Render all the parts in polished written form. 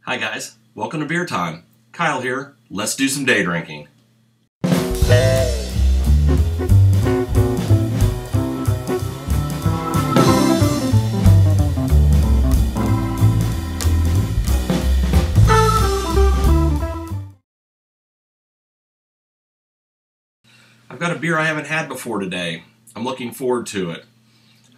Hi guys, welcome to Beer Time. Kyle here. Let's do some day drinking. I've got a beer I haven't had before today. I'm looking forward to it.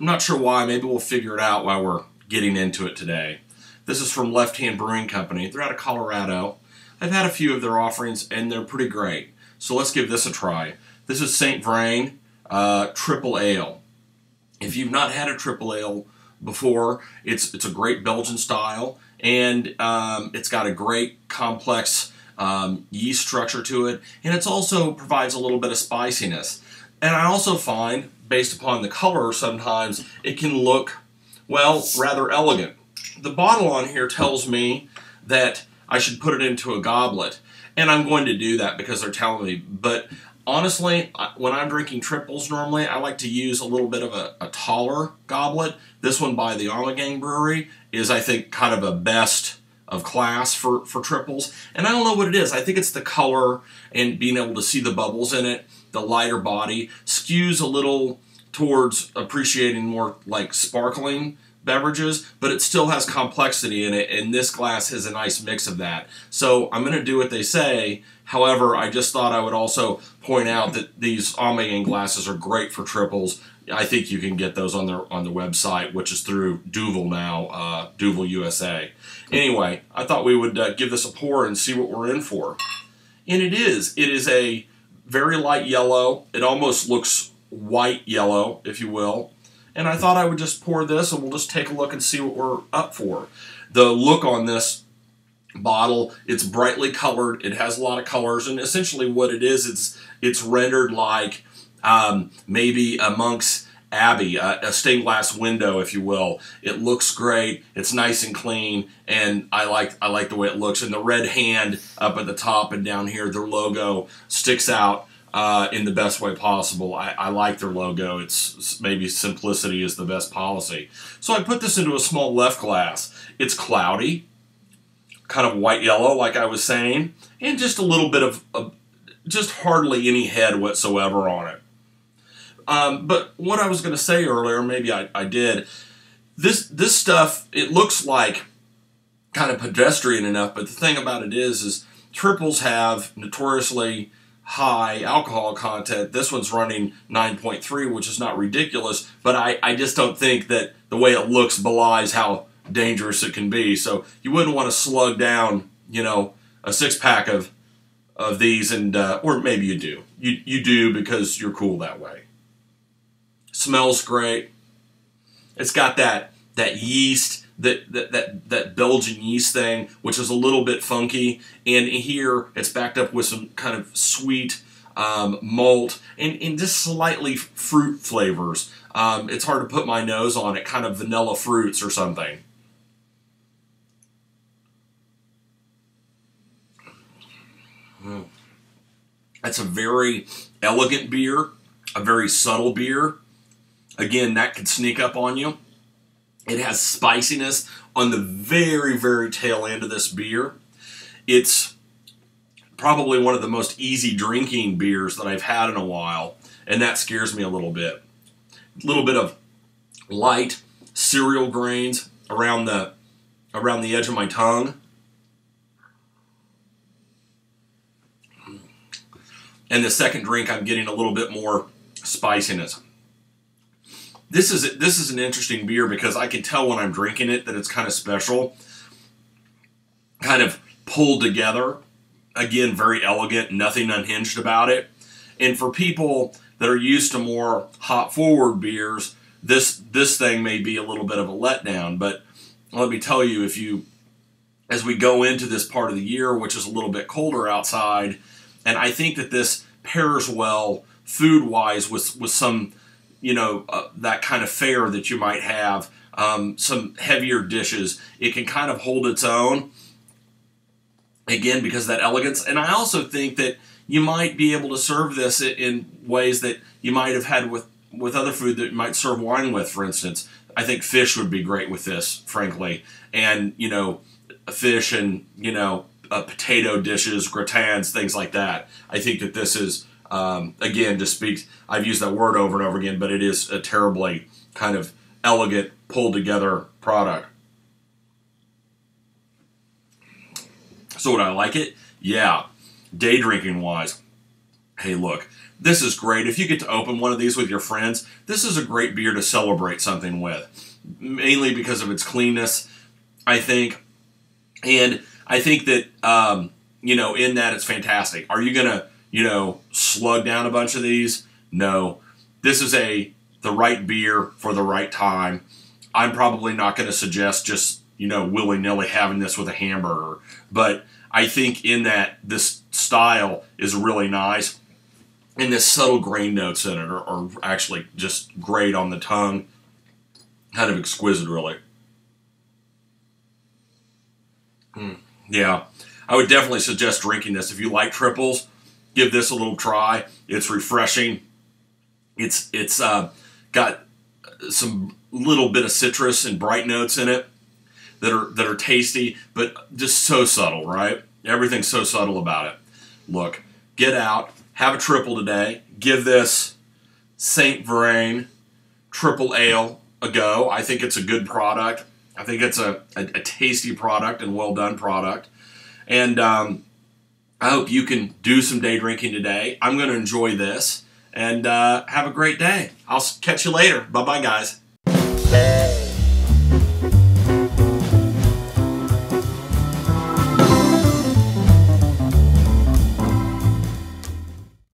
I'm not sure why, maybe we'll figure it out while we're getting into it today. This is from Hand Brewing Company. They're out of Colorado. I've had a few of their offerings and they're pretty great. So let's give this a try. This is St. Vrain Tripel Ale. If you've not had a triple ale before, it's a great Belgian style, and it's got a great complex yeast structure to it, and it also provides a little bit of spiciness. And I also find, based upon the color, sometimes it can look, well, rather elegant. The bottle on here tells me that I should put it into a goblet, and I'm going to do that because they're telling me. But honestly, when I'm drinking triples normally, I like to use a little bit of a taller goblet. This one by the Ommegang Brewery is, I think, kind of a best of class for triples. And I don't know what it is. I think it's the color and being able to see the bubbles in it. The lighter body skews a little towards appreciating more like sparkling beverages, but it still has complexity in it, and this glass has a nice mix of that. So I'm going to do what they say. However, I just thought I would also point out that these Ommegang glasses are great for triples. I think you can get those on their website, which is through Duvel now, Duvel USA. Anyway, I thought we would give this a pour and see what we're in for. And it is a very light yellow. It almost looks white yellow, if you will. And I thought I would just pour this and we'll just take a look and see what we're up for. The look on this bottle, it's brightly colored. It has a lot of colors, and essentially what it is, it's rendered like maybe a monk's abbey, a stained glass window, if you will. It looks great. It's nice and clean, and I like the way it looks. And the red hand up at the top and down here, their logo sticks out in the best way possible. I like their logo. It's maybe simplicity is the best policy. So I put this into a small left glass. It's cloudy, kind of white yellow like I was saying, and just a little bit of just hardly any head whatsoever on it. But what I was going to say earlier, maybe I did, this stuff, it looks like kind of pedestrian enough, but the thing about it is triples have notoriously high alcohol content. This one's running 9.3, which is not ridiculous, but I just don't think that the way it looks belies how dangerous it can be. So you wouldn't want to slug down, you know, a six-pack of these, and or maybe you do. You do because you're cool that way. Smells great. It's got that yeast, that Belgian yeast thing, which is a little bit funky, and here it's backed up with some kind of sweet malt and just slightly fruit flavors. It's hard to put my nose on it, kind of vanilla fruits or something. That's a very elegant beer, a very subtle beer. Again, that could sneak up on you. It has spiciness on the very, very tail end of this beer. It's probably one of the most easy drinking beers that I've had in a while, and that scares me a little bit. A little bit of light cereal grains around the edge of my tongue. And the second drink, I'm getting a little bit more spiciness. This is an interesting beer because I can tell when I'm drinking it that it's kind of special, kind of pulled together. Again, very elegant, nothing unhinged about it. And for people that are used to more hop-forward beers, this thing may be a little bit of a letdown. But let me tell you, as we go into this part of the year, which is a little bit colder outside, and I think that this pairs well food-wise with some, you know, that kind of fare that you might have, some heavier dishes. It can kind of hold its own, again, because of that elegance. And I also think that you might be able to serve this in ways that you might have had with other food that you might serve wine with, for instance. I think fish would be great with this, frankly. And, you know, fish and, you know, potato dishes, gratins, things like that. I think that this is, again, just speaks, I've used that word over and over again, but it is a terribly kind of elegant, pulled together product. So would I like it? Yeah. Day drinking wise, hey, look, this is great. If you get to open one of these with your friends, this is a great beer to celebrate something with, mainly because of its cleanness, I think. And I think that, you know, in that it's fantastic. Are you going to, you know, slug down a bunch of these? No. This is the right beer for the right time. I'm probably not going to suggest just, you know, willy-nilly having this with a hamburger. But I think in that this style is really nice. And the subtle grain notes in it are actually just great on the tongue. Kind of exquisite, really. Yeah, I would definitely suggest drinking this. If you like triples, give this a little try. It's refreshing. It's got some little bit of citrus and bright notes in it that are tasty, but just so subtle, right? Everything's so subtle about it. Look, get out, have a triple today. Give this St. Vrain Tripel Ale a go. I think it's a good product. I think it's a tasty product and well done product. And I hope you can do some day drinking today. I'm going to enjoy this and have a great day. I'll catch you later. Bye-bye, guys.